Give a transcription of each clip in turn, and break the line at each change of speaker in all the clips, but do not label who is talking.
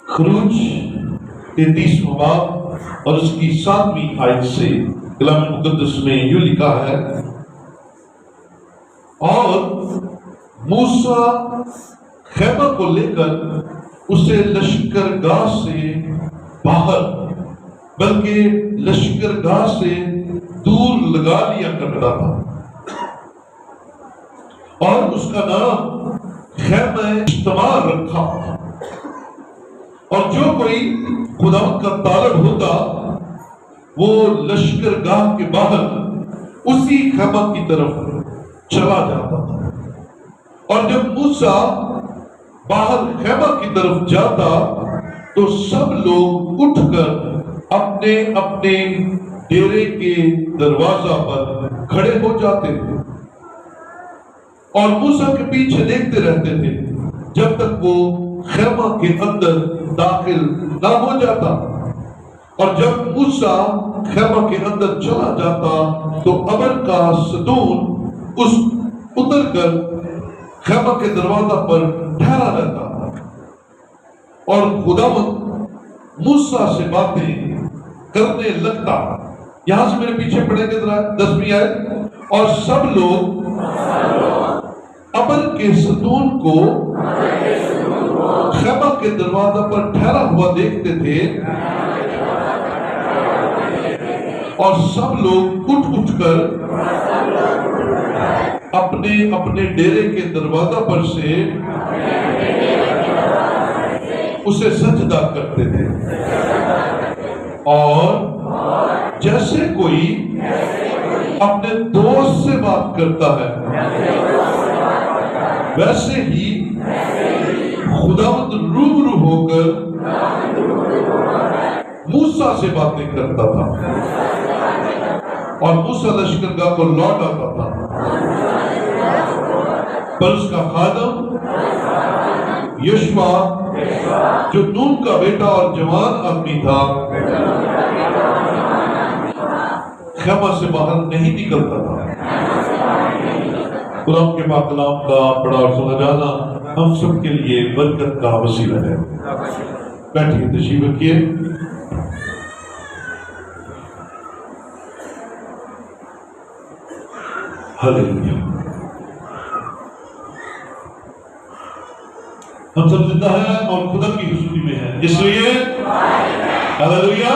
خروج 33واں باب اور اس کی 7ویں آیت سے کلام مقدس میں یوں لکھا ہے، اور موسیٰ خیمہ کو لے کر اسے لشکرگاہ سے باہر بلکہ لشکرگاہ سے دور لگا لیا کرتا تھا، اور اس کا نام خیمہ اجتماع رکھا، اور جو کوئی خدا کا طالب ہوتا وہ لشکرگاہ کے باہر اسی خیمہ کی طرف چلا جاتا تھا، اور جب موسیٰ باہر خیمہ کی طرف جاتا تو سب لوگ اٹھ کر اپنے اپنے ڈیرے کے دروازہ پر کھڑے ہو جاتے تھے اور موسیٰ کے پیچھے دیکھتے رہتے تھے جب تک وہ خیمہ کے اندر داخل نہ ہو جاتا، اور جب موسیٰ خیمہ کے اندر چلا جاتا تو ابر کا ستون اس اتر کر خیمہ کے دروازہ پر ٹھہرا رہتا اور خداوند موسیٰ سے باتیں کرنے لگتا۔ یہاں سے میرے پیچھے پڑھیں گے ذرا 10ویں آیت، اور سب لوگ ابر کے ستون کو خیمہ کے دروازہ پر ٹھہرا ہوا دیکھتے تھے، اور سب لوگ اٹھ کر اپنے اپنے ڈیرے کے دروازہ پر سے اسے سجدہ کرتے تھے، اور جیسے کوئی اپنے دوست سے بات کرتا ہے ویسے ہی خداوند روبرو ہو کر موسیٰ سے باتیں کرتا تھا، اور موسیٰ لشکرگاہ کو لوٹ آتا تھا، پر اس کا خادم یشوع جو نون کا بیٹا اور جوان آدمی تھا خیمہ سے باہر نہیں نکلتا تھا۔ قرآن کے پاک کلام کا پڑھا اور سنا جانا ہم سب کے لیے برکت کا وسیلہ ہے۔ بیٹھیے، تشریف رکھیے۔ ہلیلویا۔ ہم سب زندہ ہیں اور خدا کی حضوری میں ہیں، اس لیے ہلیلویا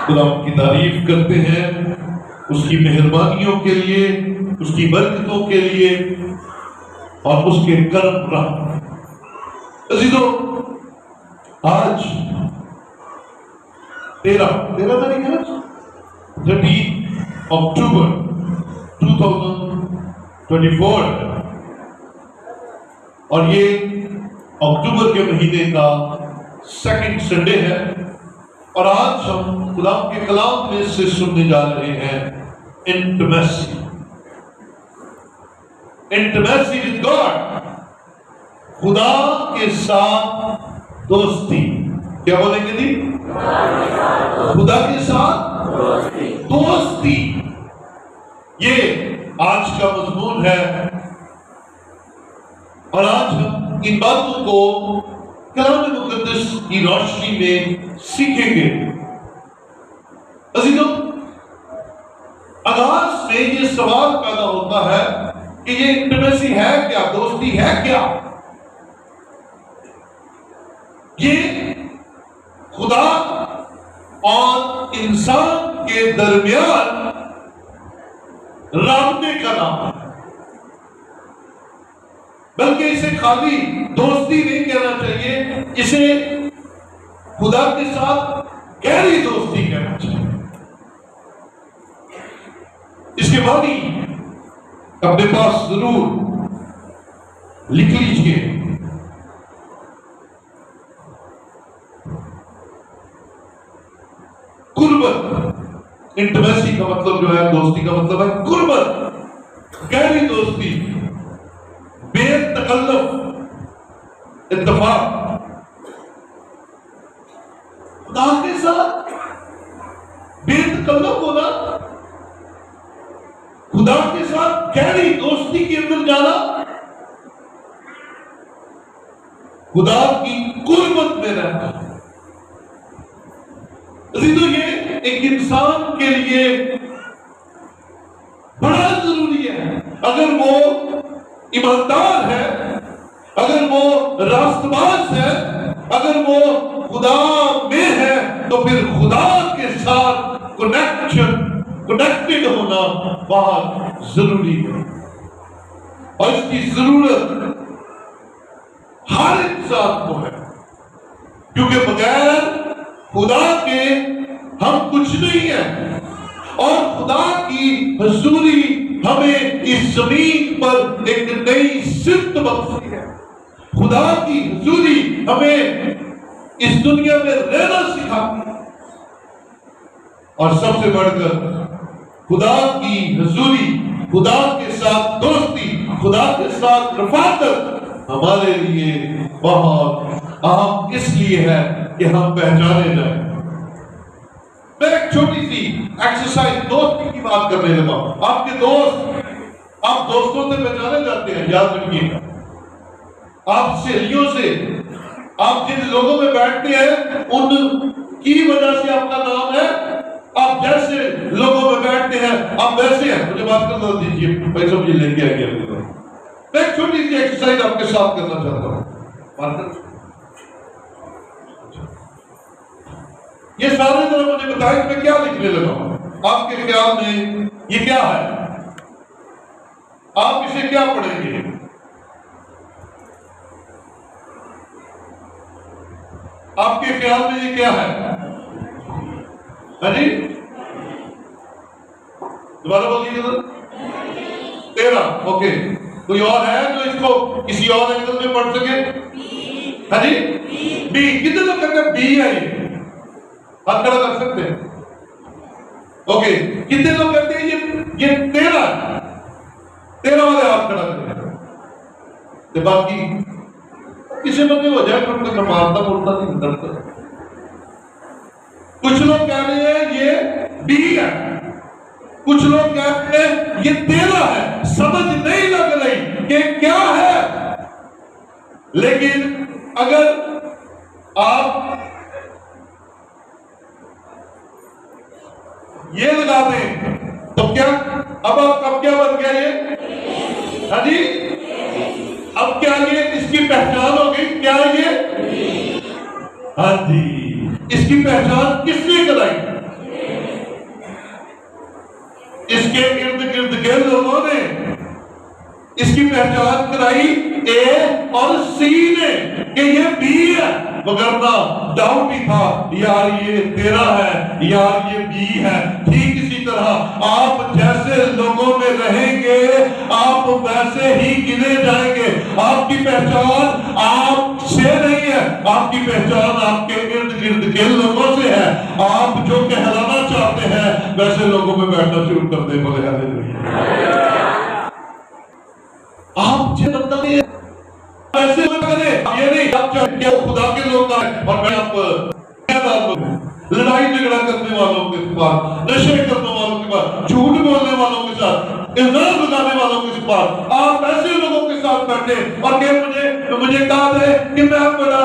خدا کی تعریف کرتے ہیں، اس کی مہربانیوں کے لیے، اس کی برکتوں کے لیے، اور اس کے کرم رحم۔ عزیزو، آج 13 اکتوبر 2024 اور یہ اکتوبر کے مہینے کا 2nd سنڈے ہے، اور آج ہم خدا کے کلام میں سے سننے جا رہے ہیں انٹیمیسی with God، خدا کے ساتھ دوستی۔ کیا بولیں گے جی؟ خدا کے ساتھ دوستی، یہ آج کا مضمون ہے، اور آج ہم ان باتوں کو کلام مقدس کی روشنی میں سیکھیں گے۔ عزیزوں، آغاز میں یہ سوال پیدا ہوتا ہے کہ یہ انٹیمیسی ہے کیا؟ دوستی ہے کیا؟ یہ خدا اور انسان کے درمیان رابطے کا نام ہے، بلکہ اسے خالی دوستی نہیں کہنا چاہیے، اسے خدا کے ساتھ گہری دوستی کہنا چاہیے۔ اس کے معنی اپنے پاس ضرور لکھ لیجئے۔ قربت، انٹیمیسی کا مطلب جو ہے، دوستی کا مطلب ہے قربت، گہری دوستی، بے تکلف اتفاق۔ خدا کے ساتھ بے تکلف ہونا، خدا کے ساتھ گہری دوستی کے اندر جانا، خدا کی قربت میں رہنا. تو یہ ایک انسان کے لیے بڑا ضروری ہے. اگر وہ ایماندار ہے، اگر وہ راست باز ہے، اگر وہ خدا میں ہے، تو پھر خدا کے ساتھ کنیکٹڈ ہونا بہت ضروری ہے. اور اس کی ضرورت ہر انسان کو ہے، کیونکہ بغیر خدا کے ہم کچھ نہیں ہیں. اور خدا کی حضوری ہمیں اس زمین پر ایک نئی سمت بخشتی ہے. خدا کی حضوری ہمیں اس دنیا میں رہنا سکھاتی ہے. اور سب سے بڑھ کر خدا کی حضوری، خدا کے ساتھ دوستی، خدا کے ساتھ رفاقت ہمارے لیے بہت اہم اس لیے ہے کہ ہم پہچانے جائیں. میں ایک چھوٹی سی ایکسرسائز دوستی کی بات کرنے لگا. آپ کے دوست، آپ دوستوں سے پہچانے جاتے ہیں، یاد رکھیے گا. آپ سہیلیوں سے، آپ جن لوگوں میں بیٹھتے ہیں ان کی وجہ سے آپ کا نام ہے. آپ جیسے لوگوں میں بیٹھتے ہیں آپ ویسے ہیں. مجھے بات کرنا دیجیے، پیسہ مجھے لے کے آئیے. میں ایک چھوٹی سی ایکسرسائز آپ کے ساتھ کرنا چاہتا ہوں. یہ سارے ذرا مجھے بتائیں کہ میں کیا لکھنے لگا ہوں. آپ کے خیال میں یہ کیا ہے؟ آپ اسے کیا پڑھیں گے؟ آپ کے خیال میں یہ کیا ہے؟ ہاں جی، دوبارہ بولیے گا. 13. اوکے. کوئی اور ہے جو اس کو کسی اور اینگل میں پڑھ سکے؟ ہاں جی، بی. کتنے لوگ کہتے ہیں بی ہے؟ یہ ہاتھ کھڑا کر سکتے ہیں. اوکے. کتنے لوگ کہتے ہیں یہ 13 ہے؟ 13 والے ہاتھ کھڑا کریں. باقی کسی بندے ہو جائے کہ مارتا بولتا نہیں ڈرتا. کچھ لوگ کہہ رہے ہیں یہ بی ہے، کچھ لوگ کہتے ہیں یہ 13 ہے. سمجھ نہیں لگ رہی کہ کیا ہے. لیکن اگر آپ یہ لگا دیں تو کیا اب کیا بن گیا یہ؟ ہاں جی، اب کیا یہ اس کی پہچان ہو گئی؟ کیا یہ؟ ہاں جی، اس کی پہچان کس نے کرائی؟ اس کے ارد گرد کے لوگوں نے اس کی پہچان کرائی اے اور سی نے کہ یہ بی ہے. وگرنہ ڈاؤٹ بھی تھا، یار یہ 13 ہے، یار یہ بی ہے. ٹھیک اسی طرح آپ جیسے لوگوں میں رہیں گے آپ ویسے ہی گنے جائیں گے. آپ کی پہچان آپ سے نہیں ہے، آپ کی پہچان آپ کے ارد گرد کے لوگوں سے ہے. آپ جو کہلانا چاہتے ہیں ویسے لوگوں میں بیٹھنا شروع کر دیں. بولے ہاللیلویا. آپ جنتا نہیں ایسے لوگ کریں. یہ نہیں آپ چاہتے ہیں خدا کے لوگ آئے اور میں آپ لڑائی جھگڑا کرنے والوں کے پاس، نشے کرنے والوں کے پاس، جھوٹ بولنے والوں کے ساتھ، الزام لگانے والوں کے پاس آپ ایسے لوگوں کے ساتھ بیٹھے اور کہ مجھے کہا ہے کہ میں بڑا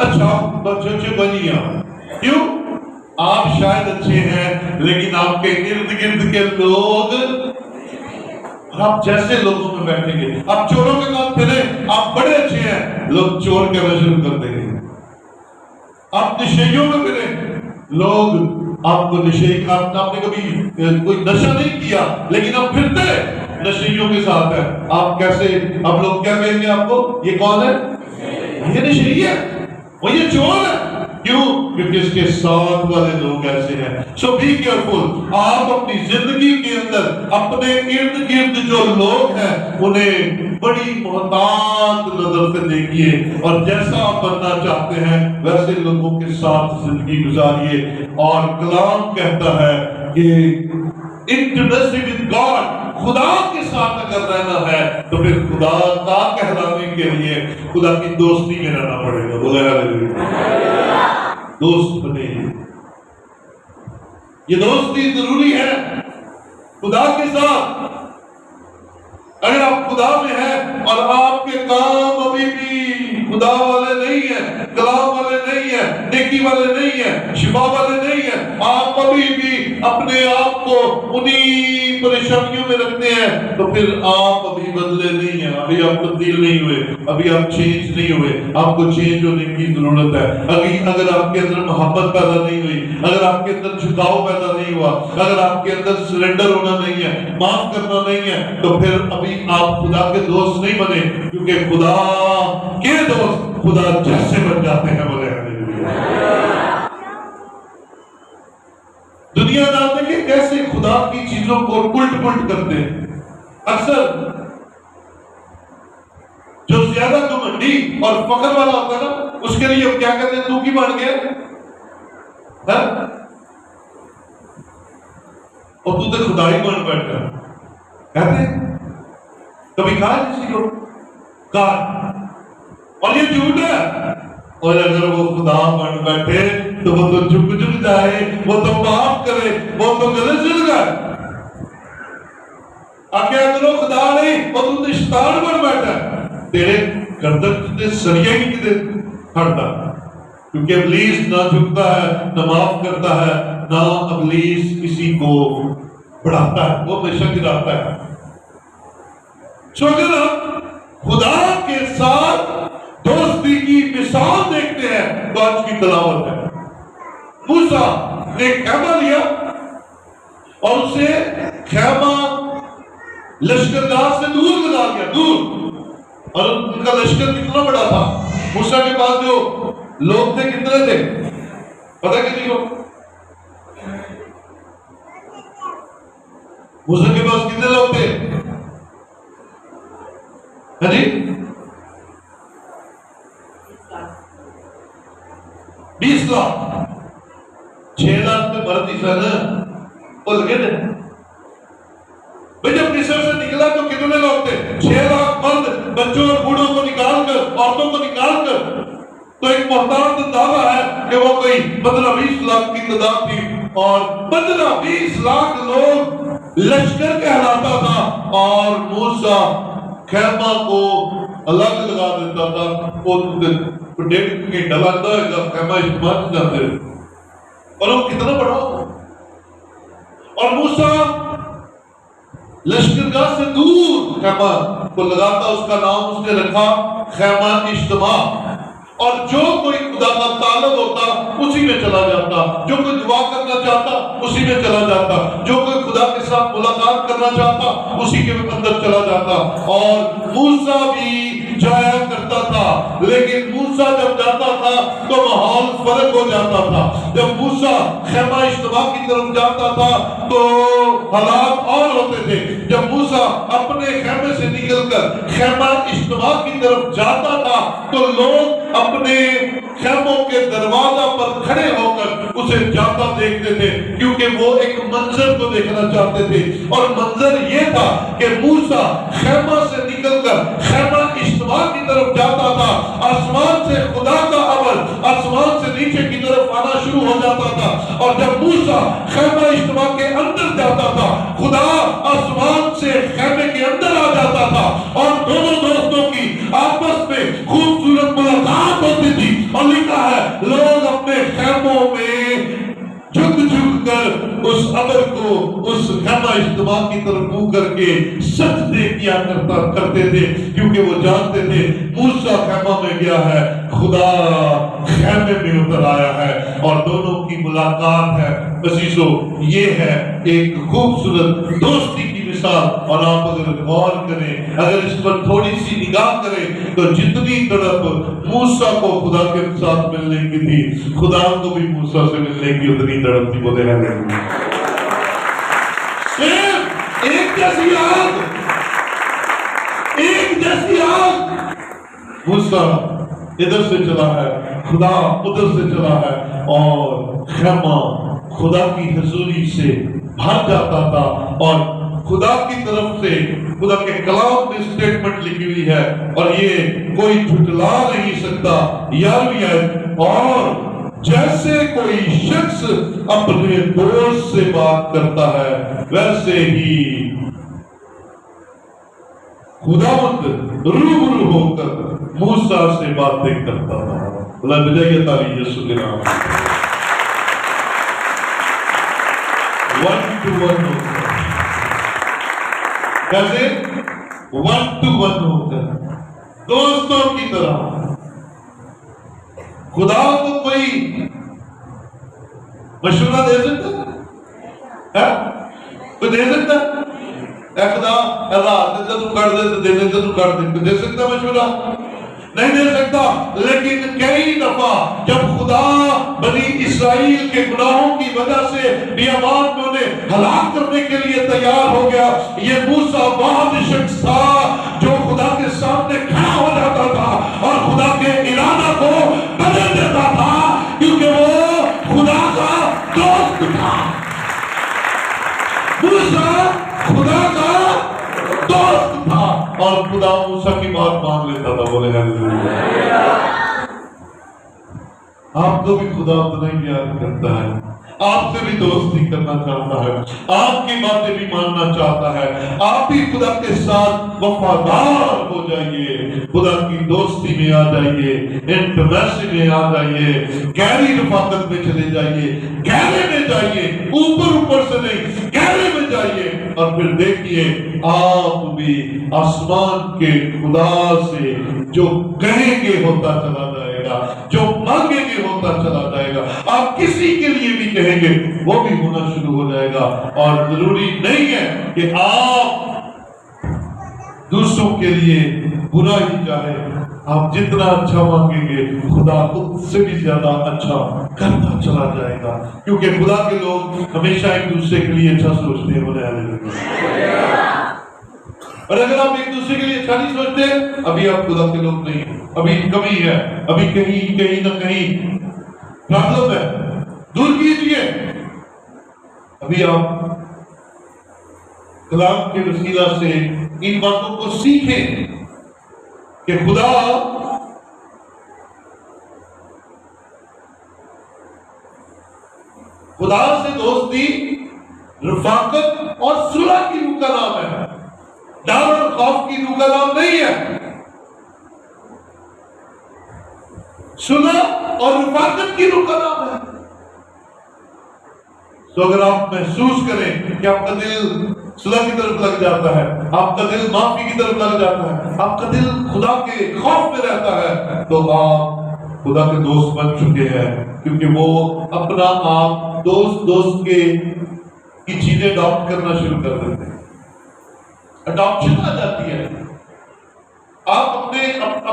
اچھا بنی ہوں. کیوں؟ آپ شاید اچھے ہیں لیکن آپ کے ارد گرد کے لوگ، آپ جیسے لوگوں میں بیٹھیں گے. آپ چوروں کے ساتھ پھرے، آپ بڑے اچھے ہیں، لوگ چور کرنا شروع کر دیں گے. آپ نشیوں میں پھرے، لوگ آپ کو نشے کا، آپ نے کبھی کوئی نشہ نہیں کیا لیکن آپ پھرتے نشیوں کے ساتھ ہیں. آپ کیسے، اب لوگ کیا کہیں گے آپ کو؟ یہ کون ہے؟ یہ نشی ہے، وہ یہ چور ہے. کیوں؟ کیونکہ اس کے ساتھ والے لوگ ایسے ہیں. سو بی کیئرفل. آپ اپنی زندگی کے اندر اپنے ارد گرد جو لوگ ہیں انہیں بڑی محتاط نظر سے دیکھیے اور جیسا آپ بننا چاہتے ہیں ویسے لوگوں کے ساتھ زندگی گزاریے. اور کلام کہتا ہے کہ انٹیمیسی ود گاڈ، خدا کے ساتھ اگر رہنا ہے تو پھر خدا کا کہلانے کے لیے خدا کی دوستی میں رہنا پڑے گا. بولے ہاللیلویا. دوست بنے. یہ دوستی ضروری ہے خدا کے ساتھ. اگر آپ خدا میں ہیں اور آپ کے کام ابھی بھی خدا والے نہیں ہیں، کلام والے نہیں ہیں، نیکی والے نہیں ہیں، شفا والے نہیں ہیں، آپ ابھی بھی اپنے آپ کو انہی پریشانیوں میں رکھتے ہیں، تو پھر آپ ابھی بدلے نہیں ہیں، ابھی آپ تبدیل نہیں ہوئے، ابھی آپ چینج نہیں ہوئے۔ آپ کو چینج ہونے کی ضرورت ہے۔ اگر آپ کے اندر محبت پیدا نہیں ہوئی، اگر آپ کے اندر جھکاؤ پیدا نہیں ہوا، اگر آپ کے اندر سرنڈر ہونا نہیں ہے، معاف کرنا نہیں ہے، تو پھر ابھی آپ خدا کے دوست نہیں بنے، کیونکہ خدا کے دوست خدا جیسے بن جاتے ہیں۔ بولے دنیا جانتے کہ کیسے خدا کی چیزوں کو الٹ پلٹ کرتے ہیں۔ اکثر جو زیادہ گھمنڈی اور فخر والا ہوتا ہے نا، اس کے لیے ہم کیا کہتے ہیں؟ تو کی بن گیا اور تو خدا ہی بن بیٹھا کہتے ہیں۔ کبھی کہا کسی کو کہا، اور یہ جھوٹ ہے۔ اور اگر وہ خدا بن بیٹھے تو وہ تو جھک جائے، وہ تو معاف کرے، وہ تو گلے سل گئے۔ آگے اگر وہ خدا نہیں، وہ تو شیطان بن بیٹھا ہے، تیرے گردن سے سریا ہی کدے کھڑتا، کیونکہ ابلیس نہ جھکتا ہے، نہ معاف کرتا ہے، نہ ابلیس کسی کو بڑھاتا ہے، وہ ہمیشہ گراتا ہے۔ سو اگر ہم خدا کے ساتھ دوستی کی مثال دیکھتے ہیں تو آج کی تلاوت ہے۔ موسیٰ نے خیمہ لیا اور اسے خیمہ لشکرگاہ سے دور لگا دیا، دور، اور ان کا لشکر کتنا بڑا تھا۔ موسیٰ کے پاس جو لوگ تھے کتنے تھے پتہ کسی کو؟ موسیٰ کے پاس کتنے لوگ تھے؟ ہاں جی 20 لاکھ، 6 لاکھ میں مرد عیسیٰ وہ لگے تھے۔ جب مصر سے نکلا تو کتنے لوگ تھے؟ 6 لاکھ مرد، بچوں اور بوڑھوں کو نکال کر، عورتوں کو نکال کر، تو ایک محتاط دعویٰ ہے کہ وہ کوئی 15-20 لاکھ کی تعداد تھی، اور 15-20 لاکھ لوگ لشکر کہلاتا تھا، اور موسیٰ خیمہ کو الگ لگا دیتا تھا۔ وہ 1.5 گھنٹہ لگتا ہے خیمہ اجتماع جاتے ہیں، اور وہ کتنا بڑا ہوتا۔ اور موسیٰ لشکرگاہ سے دور خیمہ کو لگاتا، اس کا نام اس نے رکھا خیمہ اجتماع، اور جو کوئی خدا کا طالب ہوتا اسی میں چلا جاتا، جو کوئی دعا کرنا چاہتا اسی میں چلا جاتا، جو کوئی خدا کے ساتھ ملاقات کرنا چاہتا اسی کے اندر چلا جاتا۔ اور موسیٰ بھی جایا کرتا تھا، لیکن موسیٰ جب جاتا تھا تو ماحول فرق ہو جاتا تھا۔ جب موسیٰ خیمہ اجتماع کی طرف جاتا تھا تو حالات اور ہوتے تھے۔ جب موسیٰ اپنے خیمے سے نکل کر خیمہ اجتماع کی طرف جاتا تھا تو لوگ اپنے خیموں کے دروازہ پر کھڑے ہو کر اسے جاتا دیکھتے تھے، کیونکہ وہ ایک منظر کو دیکھنا چاہتے تھے، اور منظر یہ تھا کہ موسیٰ خیمہ سے نکل کر خیمہ اجتماع کی طرف جاتا تھا، آسمان سے خدا کا امر آسمان سے نیچے کی طرف آنا شروع ہو جاتا تھا، اور جب موسیٰ خیمہ اجتماع کے اندر جاتا تھا خدا آسمان سے خیمے کے اندر آ جاتا تھا، اور دونوں دوستوں کی آپس میں خوبصورت ملاقات ہوتی تھی، اور لکھا ہے لوگ اپنے خیموں میں جھک جھک کر اس امر کو اس خیمہ اجتماع کی طرف منہ کر کے سجدے کیا کرتے تھے، کیونکہ وہ جانتے تھے موسیٰ خیمہ میں گیا ہے، خدا خیمے میں اتر آیا ہے، اور دونوں کی ملاقات ہے۔ عزیزو، یہ ہے ایک خوبصورت دوستی کی مثال، اور آپ اگر غور کریں، اگر اس پر تھوڑی سی نگاہ کریں تو جتنی تڑپ موسیٰ کو خدا کے ساتھ ملنے کی تھی، خدا کو بھی موسیٰ سے ملنے کی اتنی تڑپ تھی۔ بولے ایک جیسی آگ، ایک جیسی آگ، موسیٰ ادھر سے چلا ہے، خدا ادھر سے چلا ہے، اور خیمہ خدا کی حضوری سے بھر جاتا تھا، اور خدا کی طرف سے خدا کے کلام میں سٹیٹمنٹ لکھی ہوئی ہے، اور یہ کوئی جھٹلا نہیں سکتا۔ 11ویں آیت، اور جیسے کوئی شخص اپنے دوست سے بات کرتا ہے ویسے ہی خداوند روبرو ہو کر موسیٰ سے باتیں کرتا تھا. اللہ بجائے تعالی یسوع کے نام. 1 to 1 ہوتا ہے. کیسے 1 to 1 ہوتا ہے, دوستوں کی طرح. خدا کو کوئی مشورہ دے سکتا ہے؟ کوئی دے سکتا ہے؟ اے خدا اللہ تو کر دے تو دینے تو کر دے, دے سکتا مشورہ؟ نہیں دے سکتا. لیکن کئی دفعہ جب خدا بنی اسرائیل کے گناہوں کی وجہ سے بیابان میں انہیں ہلاک کرنے کے لیے تیار ہو گیا, یہ موسیٰ وہ شخص تھا جو خدا کے سامنے کھڑا ہو جاتا تھا اور خدا کے ارادہ کو بدل دیتا تھا, کیونکہ وہ خدا کا دوست تھا. موسیٰ خدا کا دوست تھا اور خدا موسیٰ کی بات مان لیتا تھا. بولے ہاللیلویا. آپ کو بھی خدا اتنا ہی پیار کرتا ہے, آپ سے بھی دوستی کرنا چاہتا ہے, آپ کی باتیں بھی ماننا چاہتا ہے. آپ بھی خدا کے ساتھ وفادار ہو جائیے, خدا کی دوستی میں آ جائیے, انٹیمیسی میں آ جائیے, گہری رفاقت میں چلے جائیے, گہرے میں جائیے, اوپر سے نہیں گہرے میں جائیے. اور پھر دیکھیے آپ بھی آسمان کے خدا سے جو کہیں گے ہوتا چلا جائے گا, جو مانگیں گے ہوتا چلا جائے گا. آپ کسی کے لیے بھی کہیں گے وہ بھی ہونا شروع ہو جائے گا. اور ضروری نہیں ہے کہ آپ دوسروں کے لیے برا ہی چاہے, آپ جتنا اچھا مانگیں گے خدا خود سے بھی زیادہ اچھا کرتا چلا جائے گا, کیونکہ خدا کے لوگ ہمیشہ ایک دوسرے کے لیے اچھا سوچتے ہیں. بولے ہاللیلویا. اور اگر آپ ایک دوسرے کے لیے اچھا نہیں سوچتے, ابھی آپ خدا کے لوگ نہیں ہیں, ابھی کمی ہے, ابھی کہیں نہ کہیں پرابلم ہے. دور کیجیے. ابھی آپ کلام کے وسیلہ سے ان باتوں کو سیکھیں کہ خدا سے دوستی رفاقت اور صلح کی روح کا نام ہے, ڈر اور خوف کی روح کا نام نہیں ہے. صلح اور رفاقت کی روح کا نام ہے. تو اگر آپ محسوس کریں کہ آپ کا دل صلح کی طرف لگ جاتا ہے, آپ کا دل معافی کی طرف لگ جاتا ہے, آپ کا دل خدا کے خوف میں رہتا ہے, تو آپ خدا کے دوست بن چکے ہیں, کیونکہ وہ اپنا آپ دوست کی چیزیں اڈاپٹ کرنا شروع کر دیتے ہیں. اڈاپشن آ جاتی ہے. آپ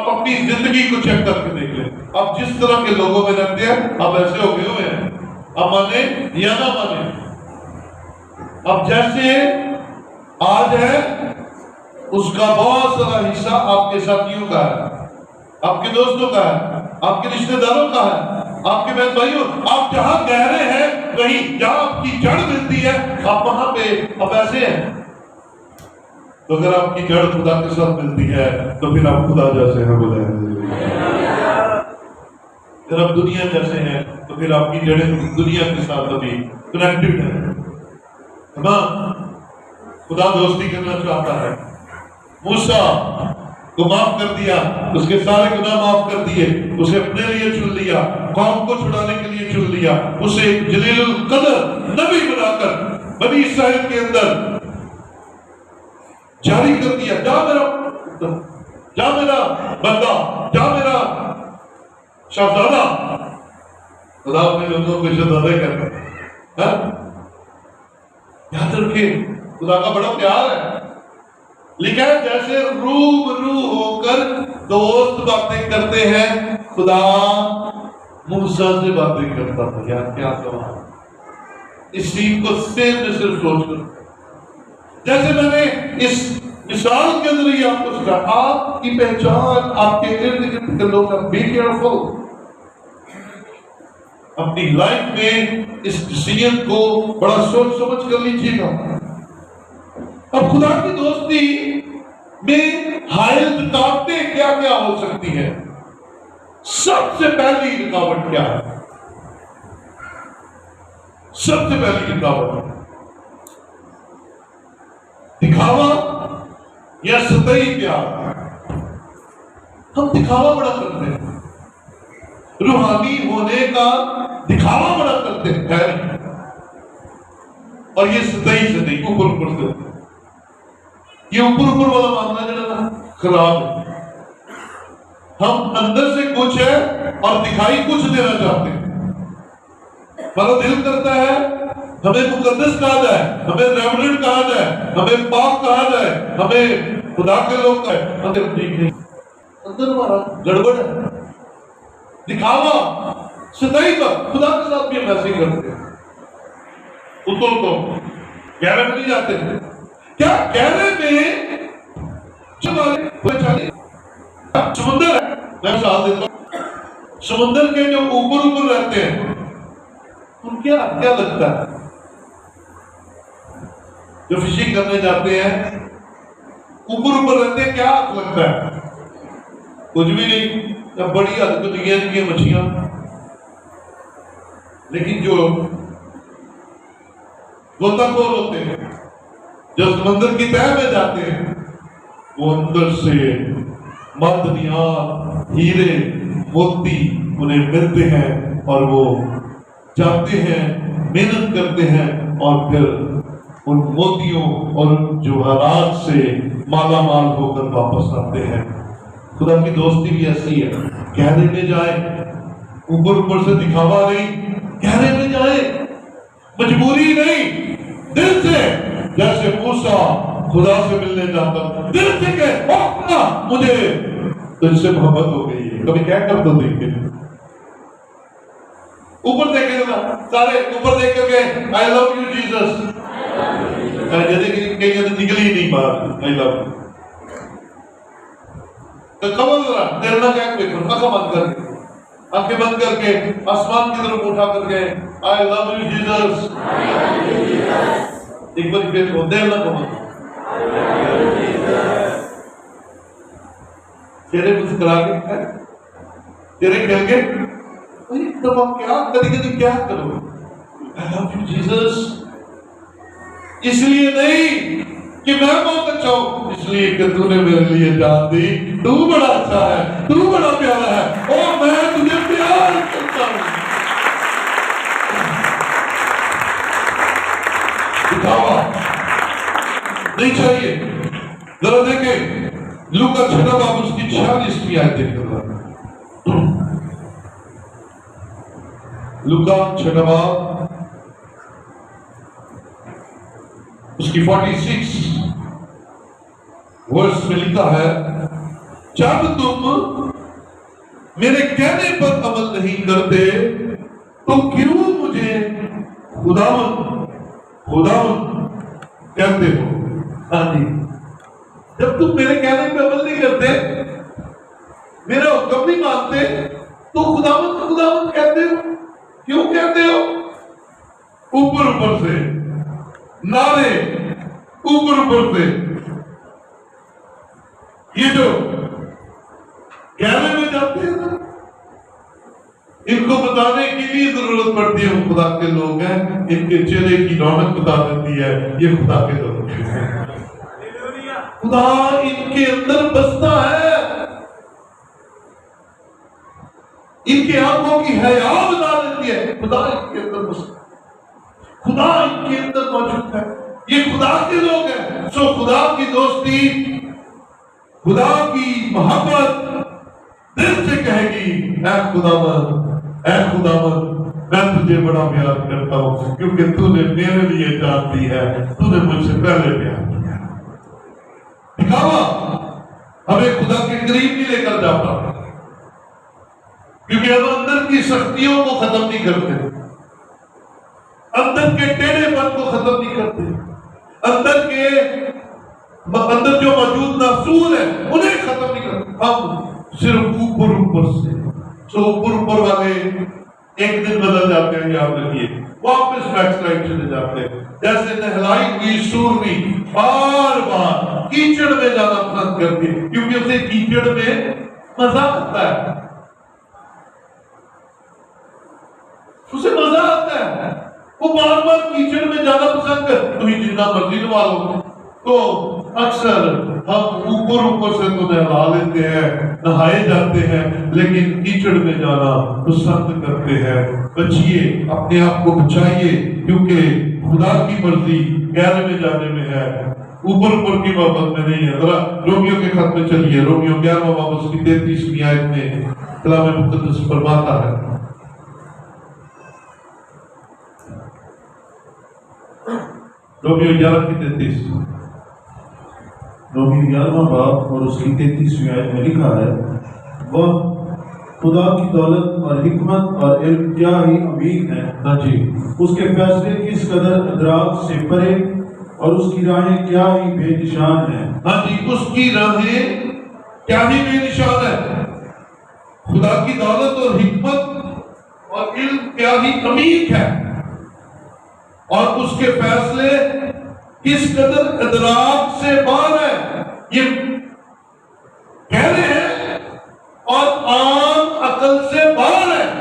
اپنی زندگی کو چیک کر کے دیکھ لیں. آپ جس طرح کے لوگوں میں رہتے ہیں آپ ایسے ہو گئے ہوئے ہیں, آپ مانے یا نہ مانے. اب جیسے آج ہے اس کا بہت سارا حصہ آپ کے ساتھیوں کا ہے, آپ کے دوستوں کا ہے, آپ کے رشتہ داروں کا ہے, آپ کے بہن بھائیوں. آپ جہاں گہرے ہیں وہیں جہاں آپ کی جڑ ملتی ہے آپ وہاں پہ اب ایسے ہیں. تو اگر آپ کی جڑ خدا کے ساتھ ملتی ہے تو پھر آپ خدا جیسے ہیں. بولے اگر آپ دنیا جیسے ہیں تو پھر آپ کی جڑیں دنیا کے ساتھ ابھی کنیکٹڈ ہیں. خدا دوستی کرنا چاہتا ہے. موسیٰ کو معاف کر دیا, اس کے سارے گناہ معاف کر دیے, اسے اپنے لیے چن لیا, قوم کو چھڑانے کے لیے چن لیا, اسے جلیل القدر نبی بنا کر بنی اسرائیل کے اندر جاری کر دیا. جا میرا بندہ, جا میرا شہزادہ. خدا اپنے لوگوں کو شہزادے کرتا ہے. یاد رکھیں خدا کا بڑا پیار ہے. لکھا ہے جیسے روبرو ہو کر دوست باتیں کرتے ہیں, خدا موسیٰ سے باتیں کرتا تھا. یار کیا سوال, اس چیز کو صرف سوچ کر, جیسے میں نے اس مثال کے ذریعے آپ کو سکھایا, آپ کی پہچان آپ کے ارد گرد کے لوگ ہیں. Be careful. اپنی لائف میں اس ڈیسیژن کو بڑا سوچ سمجھ کر لیجیے گا. اب خدا کی دوستی میں حائل رکاوٹیں کیا کیا ہو سکتی ہیں؟ سب سے پہلی رکاوٹ کیا ہے؟ سب سے پہلی رکاوٹ دکھاوا یا سطحی پیار. ہم دکھاوا بڑا کرتے ہیں، روحانی ہونے کا دکھاوا بڑا کرتے ہیں، خیر اور یہ سطحی سے نہیں، اوپر اوپر سے، یہ اوپر اوپر والا معاملہ جو ہے نا خراب ہے۔ ہم اندر سے کچھ ہے اور دکھائی کچھ دینا چاہتے ہیں۔ ہمارا دل کرتا ہے ہمیں مقدس کہا جائے، ہمیں ریورنٹ کہا جائے، ہمیں پاک کہا جائے، ہمیں خدا کے لوگ کہے، اندر ٹھیک نہیں، اندر ہمارا گڑبڑ ہے، دکھاوا سطحی کا۔ خدا کے ساتھ بھی ہم ایسے ہی کرتے ہیں، اتر تو گہرے میں نہیں جاتے۔ کیا گہرے میں سمندر ہے؟ میں مثال دیتا ہوں، سمندر کے جو اوپر اوپر رہتے ہیں ان کیا لگتا ہے؟ جو فشنگ کرنے جاتے ہیں اوپر اوپر رہتے ہیں، کیا لگتا ہے؟ کچھ بھی نہیں، جب بڑی حد کو نگی مچھلیاں۔ لیکن جو غوطہ خور ہوتے ہیں، جو سمندر کی تہہ میں جاتے ہیں، وہ اندر سے معدنیات، ہیرے موتی انہیں ملتے ہیں اور وہ جاتے ہیں، محنت کرتے ہیں اور پھر ان موتیوں اور ان جوہرات سے مالا مال ہو کر واپس آتے ہیں۔ خدا کی دوستی بھی ایسی ہے، گہرے میں جائیں، اوپر اوپر سے دکھاوا نہیں، گہرے میں جائیں، مجبوری نہیں، دل سے، جیسے موسیٰ خدا سے ملنے جاتا دل سے کہ خدا مجھے تجھ سے محبت ہو گئی ہے۔ کبھی کیا کر دو دیکھ کے اوپر دیکھے نا، سارے اوپر دیکھ کر کے I love you Jesus، جیسے کہ کہیں نکلی ہی نہیں باہر I love you۔ تو کمل رہا تیرنا کیا دیکھو، آنکھیں بند کر کے آسمان کی طرف اٹھا کر کے I love you Jesus، ایک بار پھر ہو دیرنا کمل چہرے مسکرا کے چہرے کھل کے تب آپ کیا کدی کیا کرو I love you Jesus، اس لیے نہیں کہ میں بہت اچھا ہوں، اس لیے کہ تو نے میرے لیے جان دی، تو بڑا اچھا ہے، تو بڑا پیارا ہے اور میں تجھے پیار کرتا ہوں۔ دکھاوا نہیں چاہیے۔ ذرا دیکھیں لوکا 6 باب اس کی 46ویں آیت دیکھ کر لوکا 6 باب اس کی 46 ورس میں لکھا ہے، جب تم میرے کہنے پر عمل نہیں کرتے تو کیوں مجھے خداوند کہتے ہو؟ ہاں جی، جب تم میرے کہنے پر عمل نہیں کرتے، میرا حکم نہیں مانتے تو خداوند کہتے ہو۔ کیوں کہتے ہو؟ اوپر اوپر سے نعرے، اوپر اوپر سے، یہ جو گہرے میں جاتے ہیں نا، ان کو بتانے کے لیے ضرورت پڑتی ہے ہم خدا کے لوگ ہیں، ان کے چہرے کی رونق بتا دیتی ہے یہ خدا کے لوگ ہیں، خدا ان کے اندر بستا ہے، ان کے آنکھوں کی حیا بتا دیتی ہے خدا ان کے اندر بستا ہے، خدا ان کے اندر موجود ہے، یہ خدا کے لوگ ہیں۔ سو خدا کی دوستی، خدا کی محبت دل سے کہے گی اے خداوند میں تجھے بڑا پیار کرتا ہوں کیونکہ تو نے میرے لیے جان دی ہے، تو نے مجھ سے پہلے پیار کیا۔ دکھاوا ہمیں خدا کے قریب نہیں لے کر جاتا، کیونکہ ہم اندر کی سختیوں کو ختم نہیں کرتے، اندر کے ٹیڑھے پن کو ختم نہیں کرتے، اندر جو موجود ناسور ہے انہیں ختم نہیں کرتے، ہم صرف اوپر سے سو اوپر والے ایک دن بدل جاتے ہیں، یاد رکھیے واپس بیک سلائڈ چلے جاتے ہیں، جیسے نہلائی ہوئی سورنی بار بار کیچڑ میں جانا پسند کرتی ہے کیونکہ اسے کیچڑ میں مزہ آتا ہے، اسے مزہ آتا ہے، وہ بار بار کیچڑ میں جانا پسند کرتے۔ تمہیں جتنا مرضی نوا لو تو اکثر ہم اوپر سے تو نہلا لیتے ہیں، نہائے جاتے ہیں، لیکن کیچڑ میں جانا پسند کرتے ہیں۔ بچیے، اپنے آپ کو بچائیے، کیونکہ خدا کی مرضی گہرے میں جانے میں ہے، اوپر کی محبت میں نہیں ہے۔ ذرا رومیو کے خط میں چلیے، رومیو 11واں باب اس کی 33ویں آیت میں کلام مقدس فرماتا ہے، رومیو 11 کی 33،
رومیو 11واں باب اور اس کی 33ویں آیت میں لکھا ہے، وہ خدا کی دولت اور حکمت اور علم کیا ہی عمیق ہے،
ہاں جی،
اس کے فیصلے کس قدر ادراک سے پرے اور اس کی راہیں کیا ہی بے نشان ہیں۔
ہاں جی، اس کی راہیں کیا ہی بے نشان ہے، خدا کی دولت اور حکمت اور علم کیا ہی عمیق ہے، اور اس کے فیصلے کس قدر ادراک سے باہر ہے، یہ گہرے ہیں اور عام عقل سے باہر ہے۔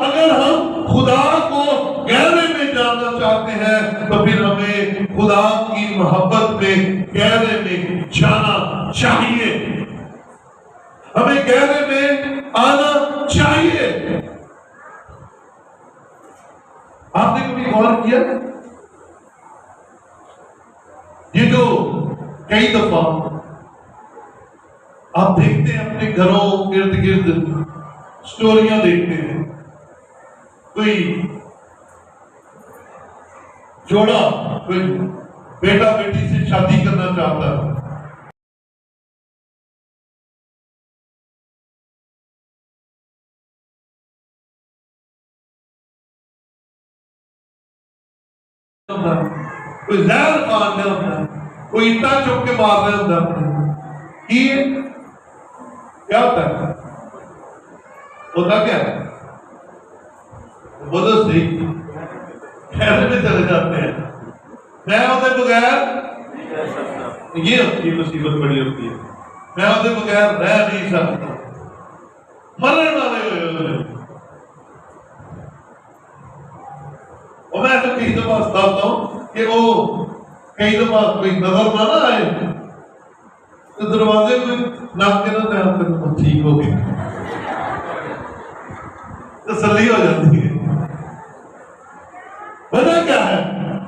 اگر ہم خدا کو گہرے میں جاننا چاہتے ہیں تو پھر ہمیں خدا کی محبت میں گہرے میں جانا چاہیے، ہمیں گہرے میں آنا چاہیے۔ آپ نے کبھی غور کیا یہ جو کئی دفعہ آپ دیکھتے ہیں اپنے گھروں ارد گرد سٹوریاں دیکھتے ہیں، کوئی جوڑا، کوئی بیٹا بیٹی سے شادی کرنا چاہتا ہے، کوئی زہر کھان میں ہوتا ہے، کوئی اٹا چوک کے مار رہے ہوتا ہے، یہ کیا ہوتا ہے؟ ہوتا کیا ہے؟ بولو صحیح، خیر میں چلے جاتے ہیں، میں ہوتے بغیر یہ ہوتی ہے مصیبت بڑی ہوتی ہے، میں ہوتے بغیر رہ نہیں سکتا، مرنے والے ہوئے اور میں تو کئی دفعہ بتاتا ہوں کہ وہ کئی دفعہ کوئی نظر نہ آئے تو دروازے میں ناک کے نہ تو ٹھیک ہو گیا، تسلی ہو جاتی ہے۔ وجہ کیا ہے؟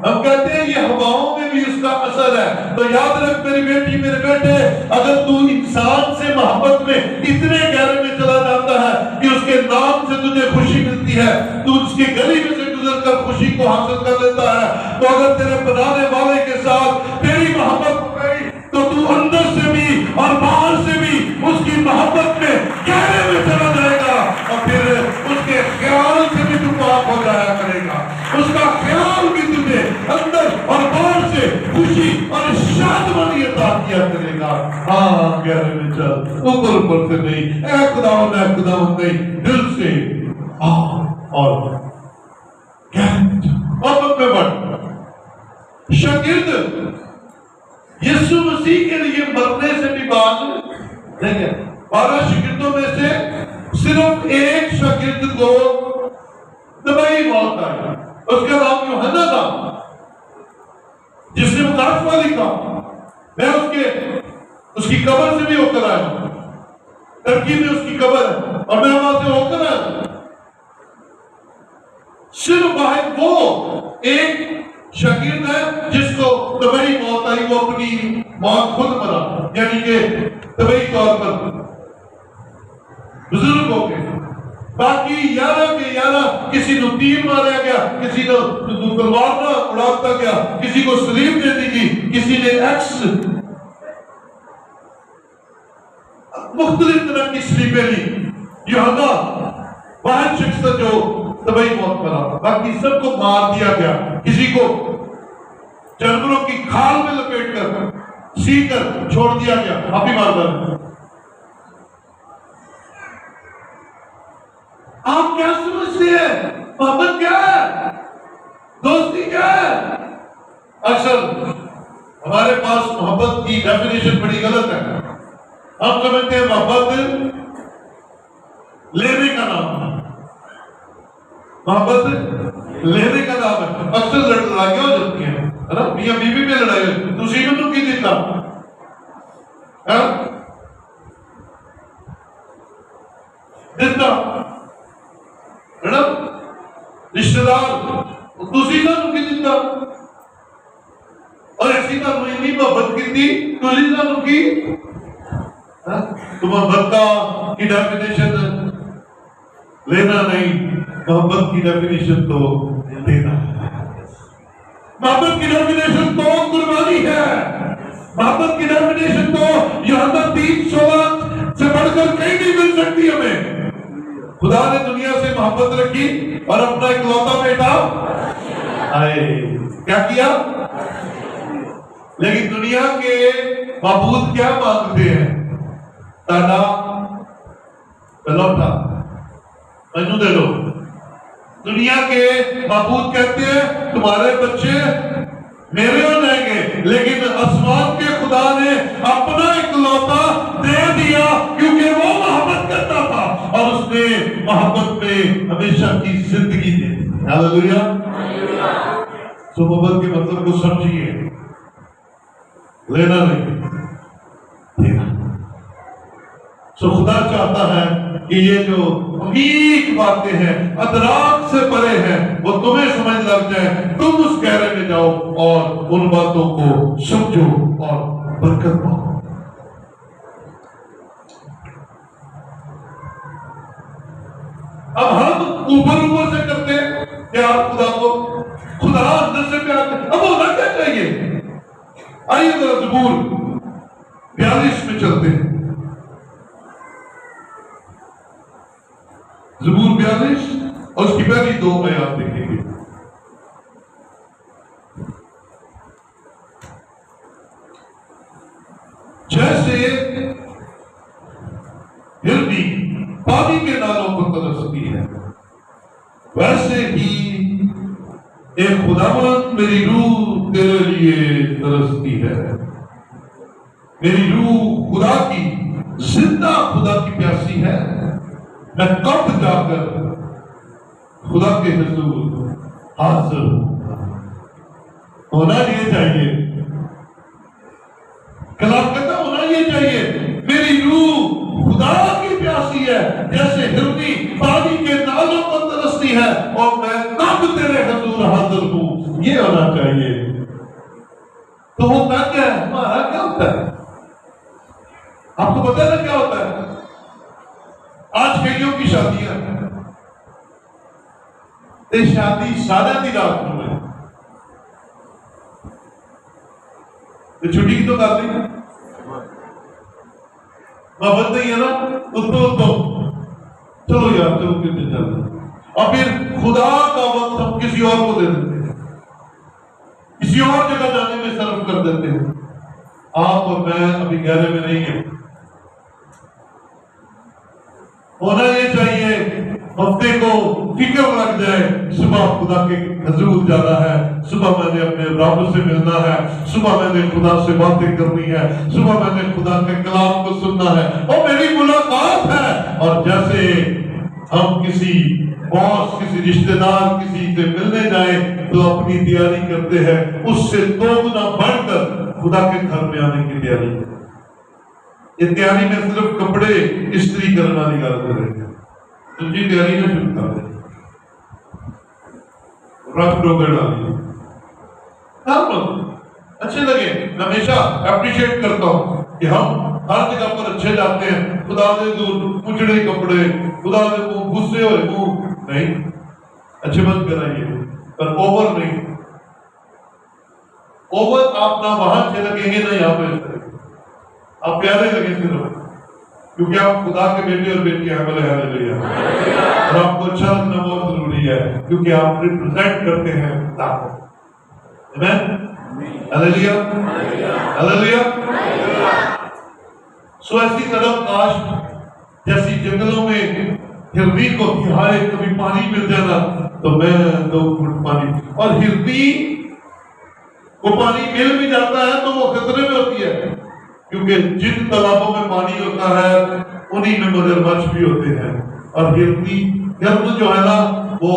ہم کہتے ہیں یہ ہواؤں میں بھی اس کا اثر ہے۔ تو یاد رکھ میری بیٹی میرے بیٹے، اگر تو انسان سے محبت میں اتنے گہرے میں چلا جاتا ہے کہ اس کے نام سے تجھے خوشی ملتی ہے، تو اس کی گلی میں سے گزر کر خوشی کو حاصل کر لیتا ہے، تو اگر تیرے بنانے والے کے ساتھ تیری محبت ہو گئی تو تو اندر سے بھی اور باہر سے بھی اس کی محبت میں گہرے میں چلا جائے گا، اور پھر اس کے خیال سے بھی تو پاک ہو جایا کرے گا، اس کا خیال بھی تجھے اندر اور باہر سے خوشی اور شادمانی عطا کیا کرے گا۔ ہاں گہرے میں چل، اوپر سے نہیں، اے خداوند نہیں، دل سے اور گہرے میں چل، محبت میں بڑھ۔ شاگرد یسوع مسیح کے لیے مرنے سے بھی بات نہیں ہے۔ 12 شاگردوں میں سے صرف ایک شاگرد کو طبعی موت آئی، اس کا نام یوحنا تھا، جس نے مکاشفہ لکھا۔ میں اس کی قبر سے بھی ہو کر آیا ہوں، ترکی میں اس کی قبر ہے اور میں وہاں سے ہو کر آیا ہوں۔ صرف واحد وہ ایک شاگرد ہے جس کو طبعی موت آئی، وہ اپنی موت خود مرا، یعنی کہ طبعی طور پر بزرگ ہو گئے۔ باقی 11 کے 11 کسی کو تیر مارا گیا، کسی کو تلوار نہ اڑاتا گیا، کسی کو سلیب دے دی گئی، کسی نے ایکس مختلف طرح کی سلیبیں لی۔ یوحنا واحد شخص تھا جو طبعی موت مرا، باقی سب کو مار دیا گیا، کسی کو جانوروں کی کھال میں لپیٹ کر سی کر چھوڑ دیا گیا، آپ ہی مار دیا۔ آپ کیا سمجھتے ہیں محبت کیا ہے، دوستی کیا ہے؟ اکثر ہمارے پاس محبت کی ڈیفینیشن بڑی غلط ہے۔ ہم سمجھتے ہیں محبت لینے کا نام ہے، محبت لینے کا نام ہے۔ اکثر لڑائیاں ہو جاتی ہیں، ہے نا، میاں بیوی میں لڑائی ہوئی، تسی مینوں کی دیتا دیتا ہے نا، رشتہ دار تسی سانوں کی دیتا، اور ایسی کا نہیں محبت کی تھی تسی سانوں کی، تو محبت کا کی ڈیفینیشن لینا نہیں، محبت کی ڈیفینیشن تو دینا ہے، محبت کی ڈیفینیشن تو قربانی ہے، محبت کی ڈیفینیشن تو یہاں تک 300 سے بڑھ کر کہیں نہیں مل سکتی ہمیں۔ خدا نے دنیا سے محبت رکھی اور اپنا اکلوتا بیٹا آئے کیا کیا، لیکن دنیا کے معبود کیا مانگتے ہیں، تانا لوٹا مجھے دے دو۔ دنیا کے معبود کہتے ہیں تمہارے بچے میرے ہو جائیں گے، لیکن آسمان کے خدا نے اپنا اکلوتا دے دیا کیونکہ وہ محبت کرتا تھا اور اس نے محبت میں ہمیشہ کی زندگی دے دی۔ ہاللیلویا۔ سو محبت کے مطلب کو سمجھیے، لینا نہیں دینا۔ سو خدا چاہتا ہے کہ یہ جو عمیق باتیں ہیں، ادراک سے پرے ہیں، وہ تمہیں سمجھ لگ جائے، تم اس گہرے میں جاؤ اور ان باتوں کو سمجھو اور برکت پاؤ۔ اب ہم اوپر سے کرتے ہیں پیار خدا کو، خدا اندر سے پیار کرتے، اب ہونا کیا چاہیے؟ آئیے ذرا زبور 42 میں چلتے ہیں۔ زبور 42 اور اس کی پہلی 2 آیات دیکھیں گے۔ جیسے ہرنی پانی کے نالوں کو ترستی ہے، ویسے ہی اے خداوند میری روح تیرے لیے ترستی ہے۔ میری روح خدا کی، زندہ خدا کی پیاسی ہے۔ میں کب جا کر خدا کے حضور حاضر ہونا یہ چاہیے، کلام کہتا ہونا یہ چاہیے، میری روح خدا کی پیاسی ہے جیسے ہرنی پانی کے نالوں کو ترستی ہے، اور میں کب تیرے حضور حاضر ہوں، یہ ہونا چاہیے۔ تو ہوتا کیا ہے؟ ہمارا کیا ہوتا ہے؟ آپ کو پتا ہے کیا ہوتا ہے؟ آج کئیوں کی شادیاں تے شادی سادہ دی رات میں تے چھٹی کی تو کر دی محبت نہیں ہے نا، اتو چلو یار چلو کتنے چلتے، اور پھر خدا کا وقت ہم کسی اور کو دے دیتے ہیں، کسی اور جگہ جانے میں صرف کر دیتے ہیں۔ آپ اور میں ابھی گہرے میں نہیں ہیں۔ ہونا یہ چاہیے ہفتے کو فکر لگ جائے، صبح خدا کے حضور جانا ہے، صبح میں نے اپنے رب سے ملنا ہے، صبح میں نے خدا سے باتیں کرنی ہے، صبح میں نے خدا کے کلام کو سننا ہے، اور میری ملاقات ہے۔ اور جیسے ہم کسی باس، کسی رشتہ دار، کسی سے ملنے جائیں تو اپنی تیاری کرتے ہیں، اس سے 2 گنا بڑھ کر خدا کے گھر میں آنے کی تیاری کرتے ہیں۔ یہ تیاری میں صرف کپڑے استری کرنا نہیں کر رہے ہیں، تجھے تیاری نہ شروع کر دیں، رکھ ڈوگر ڈالی اچھے لگے۔ میں ہمیشہ اپریشیٹ کرتا ہوں کہ ہم ہر جگہ پر اچھے جاتے ہیں، خدا دے دور اجڑے کپڑے، خدا دے منہ غصے ہوئے منہ نہیں، اچھے مت کرائیے، پر اوور نہیں۔ اوور آپ نہ وہاں اچھے لگیں گے نہ یہاں پہ آپ پیارے لگیں صرف، کیونکہ آپ خدا کے بیٹے اور بیٹیاں ہیں۔ بولے ہاللیلویا۔ اور آپ کو اچھا لگنا بہت ضروری ہے کیونکہ آپ ریپرزینٹ کرتے ہیں خدا کو۔ آمین، ہاللیلویا، ہاللیلویا۔ سو ایسی قدم کاش جیسی جنگلوں میں ہرنی کو ہائے کبھی پانی مل جانا تو میں 2 گھونٹ پانی، اور ہرنی کو پانی مل بھی جاتا ہے تو وہ خطرے میں ہوتی ہے، کیونکہ جن تالابوں میں پانی ہوتا ہے انہی میں مگرمچھ بھی ہوتے ہیں، اور ہرن جو ہے نا وہ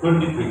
23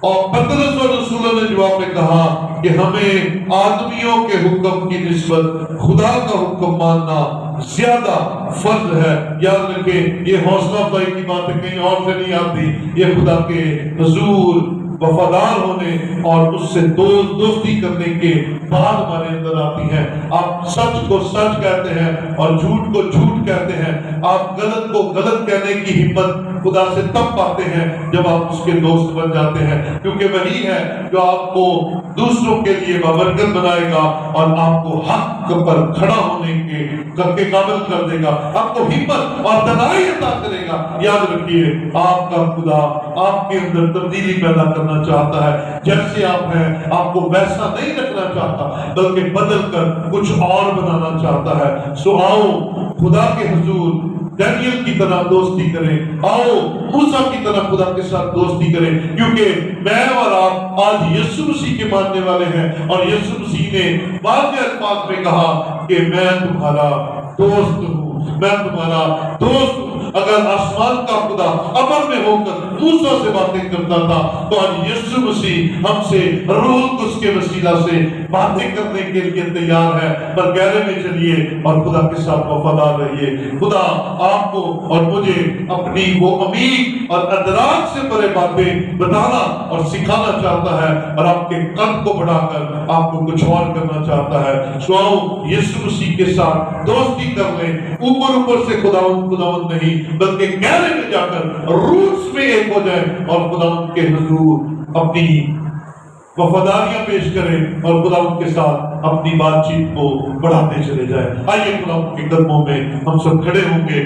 اور پطرس اور رسولوں نے جواب میں کہا کہ ہمیں آدمیوں کے حکم کی نسبت خدا کا حکم ماننا زیادہ فرض ہے. یاد رکھیں یہ حوصلہ افزائی کی بات ہے، کہیں اور سے نہیں آتی. یہ خدا کے حضور وفادار ہونے اور اس سے دوستی کرنے کے بعد ہمارے اندر آتی ہے. آپ سچ کو سچ کہتے ہیں اور جھوٹ کو جھوٹ کہتے ہیں. آپ غلط کو غلط کہنے کی ہمت خدا سے تب پاتے ہیں جب آپ اس کے دوست بن جاتے ہیں، کیونکہ وہی ہے جو آپ کو دوسروں کے لیے بابرکت بنائے گا اور آپ کو حق پر کھڑا ہونے کے قابل کر دے گا، آپ کو ہمت اور تنائی عطا کرے گا. یاد رکھیے آپ کا خدا آپ کے اندر تبدیلی پیدا کرنا چاہتا ہے. جیسے آپ ہیں آپ کو ویسا نہیں رکھنا چاہتا بلکہ بدل کر کچھ اور بنانا چاہتا ہے. سو آؤ خدا کے حضور دانیل کی طرح دوستی کریں، آؤ موسیٰ کی طرح خدا کے ساتھ دوستی کریں، کیونکہ میں اور آپ آج یسوع مسیح کے ماننے والے ہیں اور یسوع مسیح نے واضح الفاظ میں کہا کہ میں تمہارا دوست ہوں، میں تمہارا دوست ہوں. اگر آسمان کا خدا ابر میں ہو کر موسیٰ سے باتیں کرتا تھا تو آج یسوع مسیح ہم سے روح القدس کے وسیلہ سے باتیں کرنے کے لیے تیار ہے. پر گہرے میں چلیے اور خدا کے ساتھ وفادار رہیے. خدا آپ کو اور مجھے اپنی وہ عمیق اور ادراک سے بڑے باتیں بتانا اور سکھانا چاہتا ہے اور آپ کے قلب کو بڑھا کر آپ کو کچھ اور کرنا چاہتا ہے. سو آؤ یسوع مسیح کے ساتھ دوستی کر لیں. اوپر سے خداوند نہیں بلکہ گہرے میں جا کر روٹس میں ایک ہو جائیں اور خداوند کے حضور اپنی وفاداریاں پیش کریں اور خداوند کے ساتھ اپنی بات چیت کو بڑھاتے چلے جائیں. آئیے خداوند کے قدموں میں ہم سب کھڑے ہوں گے.